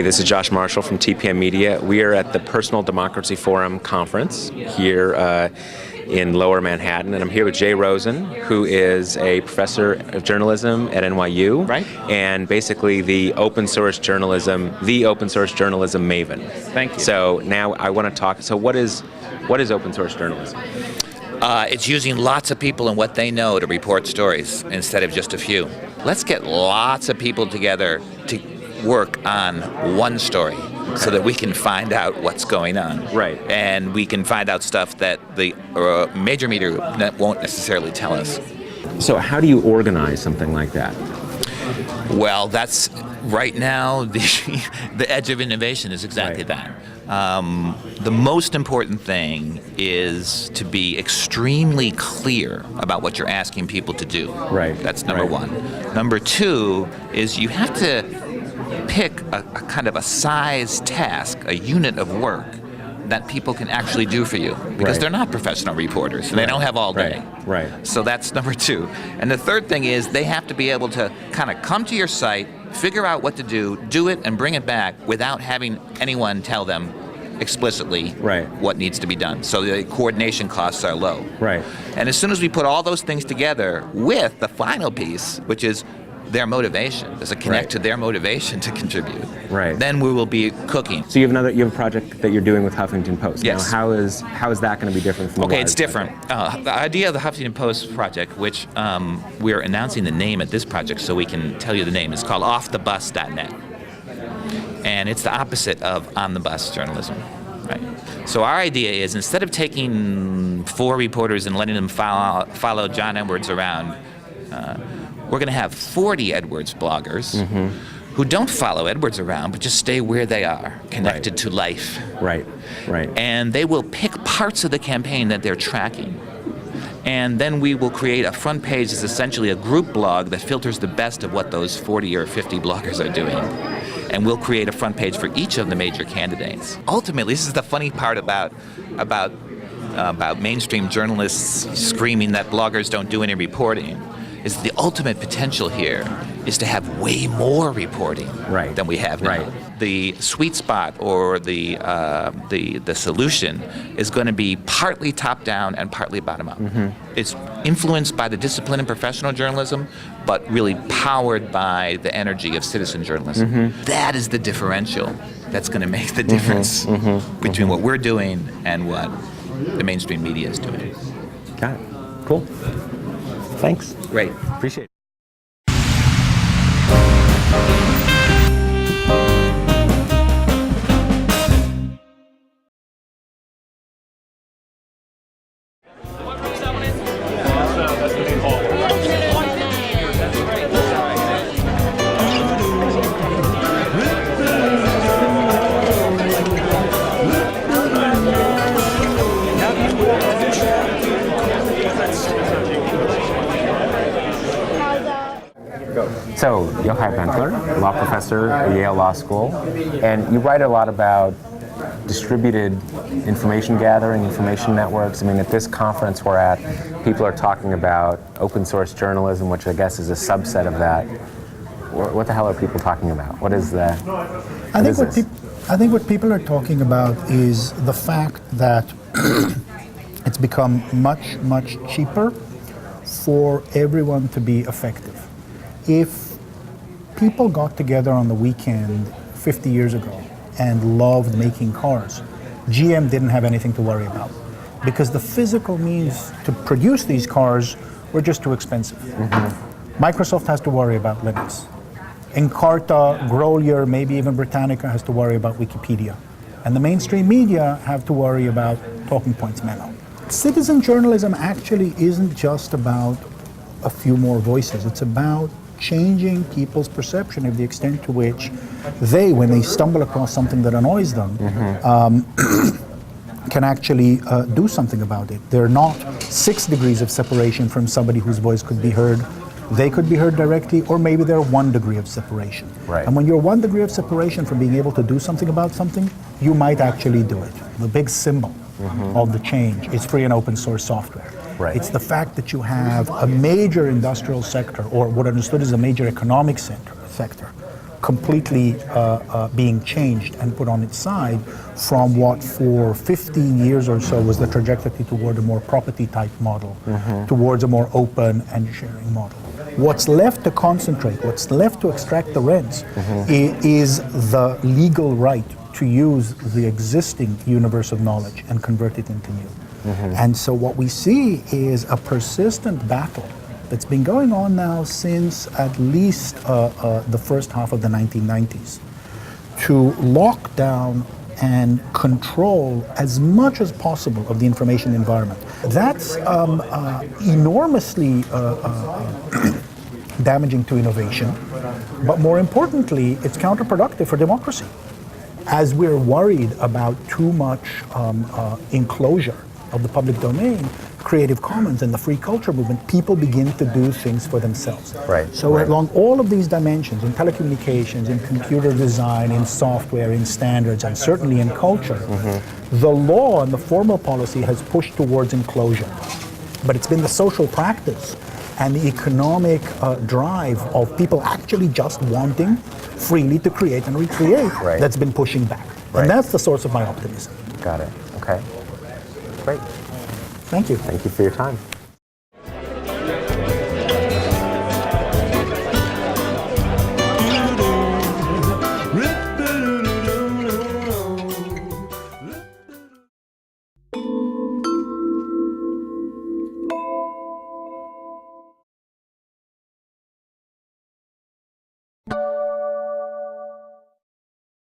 Hey, this is Josh Marshall from TPM Media. We are at the Personal Democracy Forum conference here in Lower Manhattan, and I'm here with Jay Rosen, who is a professor of journalism at NYU, right? And basically the open source journalism maven. Thank you. So now I want to talk. So what is open source journalism? It's using lots of people and what they know to report stories instead of just a few. Let's get lots of people together to work on one story so that we can find out what's going on. Right. And we can find out stuff that the major media won't necessarily tell us. So how do you organize something like that? Well, that's right now the edge of innovation is exactly that. The most important thing is to be extremely clear about what you're asking people to do. Right. That's number one. Number two is you have to pick a kind of a size task, a unit of work that people can actually do for you, because they're not professional reporters, so they don't have all day. Right. So that's number two. And the third thing is they have to be able to kind of come to your site, figure out what to do it, and bring it back without having anyone tell them explicitly what needs to be done. So the coordination costs are low. Right. And as soon as we put all those things together with the final piece, which is their motivation, does it connect to their motivation to contribute? Right. Then we will be cooking. So you have a project that you're doing with Huffington Post. Yes. Now, how is that going to be different from it's different. The idea of the Huffington Post project, which we're announcing the name at this project so we can tell you the name, is called offthebus.net. And it's the opposite of on-the-bus journalism. Right. So our idea is, instead of taking 4 reporters and letting them follow John Edwards around, we're going to have 40 Edwards bloggers who don't follow Edwards around, but just stay where they are, connected to life. Right. And they will pick parts of the campaign that they're tracking. And then we will create a front page that's essentially a group blog that filters the best of what those 40 or 50 bloggers are doing. And we'll create a front page for each of the major candidates. Ultimately, this is the funny part about mainstream journalists screaming that bloggers don't do any reporting, is the ultimate potential here is to have way more reporting than we have now. The sweet spot, or the solution, is going to be partly top-down and partly bottom-up. It's influenced by the discipline in professional journalism, but really powered by the energy of citizen journalism. That is the differential that's going to make the difference between what we're doing and what the mainstream media is doing. Got it. Cool. Thanks. Great. Appreciate it. So, Yochai Bentler, law professor at Yale Law School, and you write a lot about distributed information gathering, information networks. I mean, at this conference we're at, people are talking about open source journalism, which I guess is a subset of that. What the hell are people talking about? What is that? I think what people are talking about is the fact that it's become much, much cheaper for everyone to be effective. If people got together on the weekend 50 years ago and loved making cars, GM didn't have anything to worry about, because the physical means to produce these cars were just too expensive. Microsoft has to worry about Linux. Encarta, Grolier, maybe even Britannica has to worry about Wikipedia. And the mainstream media have to worry about Talking Points memo. Citizen journalism actually isn't just about a few more voices. It's about changing people's perception of the extent to which they, when they stumble across something that annoys them, can actually do something about it. They're not 6 degrees of separation from somebody whose voice could be heard. They could be heard directly, or maybe they're 1 degree of separation. And when you're 1 degree of separation from being able to do something about something, you might actually do it. The big symbol of the change is free and open source software. It's the fact that you have a major industrial sector, or what understood as a major economic sector, completely being changed and put on its side from what for 15 years or so was the trajectory toward a more property type model, towards a more open and sharing model. What's left to concentrate, what's left to extract the rents is the legal right to use the existing universe of knowledge and convert it into new. And so what we see is a persistent battle that's been going on now since at least the first half of the 1990s to lock down and control as much as possible of the information environment. That's enormously damaging to innovation, but more importantly, it's counterproductive for democracy. As we're worried about too much enclosure of the public domain, Creative Commons and the free culture movement, people begin to do things for themselves. So along all of these dimensions, in telecommunications, in computer design, in software, in standards, and certainly in culture, the law and the formal policy has pushed towards enclosure. But it's been the social practice and the economic drive of people actually just wanting freely to create and recreate that's been pushing back. And that's the source of my optimism. Got it. Okay. Great. Thank you. Thank you for your time.